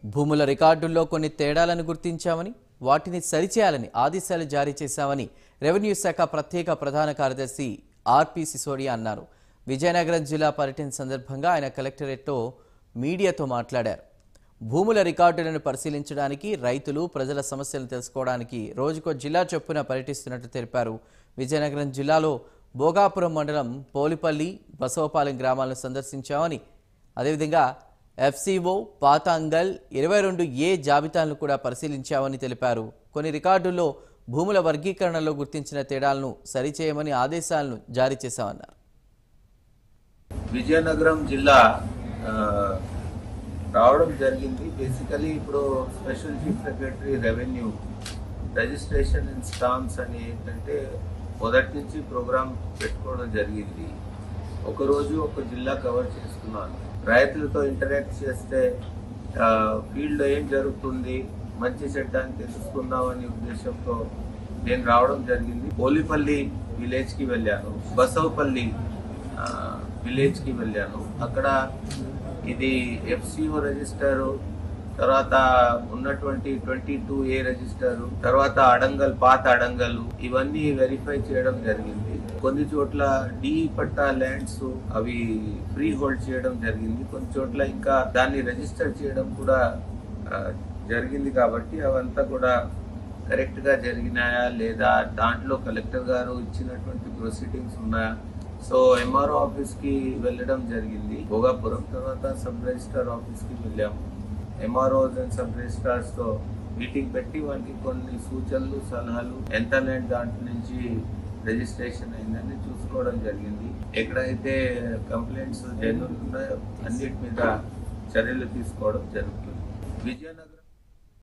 భూముల రికార్డుల్లో కొన్ని తేడాలను గుర్తించామని వాటిని సరిచేయాలని ఆదేశాలు జారీ చేశామని రెవెన్యూ శాఖ ప్రత్యేక ప్రధాన కార్యదర్శి ఆర్పి సిసోడియా అన్నారు. విజయనగరం జిల్లా పర్యటన సందర్భంగా ఆయన కలెక్టరేట్లో మీడియాతో మాట్లాడారు. భూముల రికార్డులను పరిశీలించడానికి, రైతులు ప్రజల సమస్యలను తెలుసుకోవడానికి రోజుకో జిల్లా చొప్పున పర్యటిస్తున్నట్టు తెలిపారు. విజయనగరం జిల్లాలో భోగాపురం మండలం పోలిపల్లి, బసవపాలెం గ్రామాలను సందర్శించామని, అదేవిధంగా ఎఫ్సిఓ పాత అంగల్ 22A జాబితాలను కూడా పరిశీలించామని తెలిపారు. కొన్ని రికార్డుల్లో భూముల వర్గీకరణలో గుర్తించిన తేడాలను సరిచేయమని ఆదేశాలను జారీ చేశామన్నారు. విజయనగరం జిల్లా రావడం జరిగింది. బేసికలీ ఇప్పుడు special chief secretary revenue registration and stamps అని ఏంటంటే మొదటి నుంచి ప్రోగ్రామ్ పెట్టుకోవడం జరిగింది. ఒకరోజు ఒక జిల్లా కవర్ చేస్తున్నాను. రైతులతో ఇంటరాక్ట్ చేస్తే ఫీల్డ్లో ఏం జరుగుతుంది, మంచి చెడ్డాన్ని తెలుసుకుందామనే ఉద్దేశంతో నేను రావడం జరిగింది. పోలిపల్లి విలేజ్కి వెళ్ళాను, బసవపల్లి విలేజ్కి వెళ్ళాను. అక్కడ ఇది ఎఫ్సిఓ రిజిస్టరు, తర్వాత ఉన్నటువంటి 22A రిజిస్టరు, తర్వాత అడంగల్, పాత అడంగలు, ఇవన్నీ వెరిఫై చేయడం జరిగింది. కొన్ని చోట్ల డి పట్టా ల్యాండ్స్ అవి ఫ్రీ హోల్డ్ చేయడం జరిగింది. కొన్ని చోట్ల ఇంకా దాన్ని రిజిస్టర్ చేయడం కూడా జరిగింది. కాబట్టి అవంతా కూడా కరెక్ట్ గా జరిగినాయా లేదా, దాంట్లో కలెక్టర్ గారు ఇచ్చినటువంటి ప్రొసీడింగ్స్ ఉన్నాయా. సో ఎంఆర్ఓ ఆఫీస్ కి వెళ్ళడం జరిగింది భోగాపురం. తర్వాత సబ్ రిజిస్టర్ ఆఫీస్ కి వెళ్ళాము. ఎంఆర్ఓస్ అండ్ సబ్ రిజిస్ట్రార్స్ తో మీటింగ్ పెట్టి వాళ్ళకి కొన్ని సూచనలు, సలహాలు, ఎంత ల్యాండ్ దాంట్లో నుంచి రిజిస్ట్రేషన్ అయిందని చూసుకోవడం జరిగింది. ఎక్కడైతే కంప్లైంట్స్ జెన్యూన్ ఉన్నాయో అన్నిటి మీద చర్యలు తీసుకోవడం జరుగుతుంది. విజయనగరం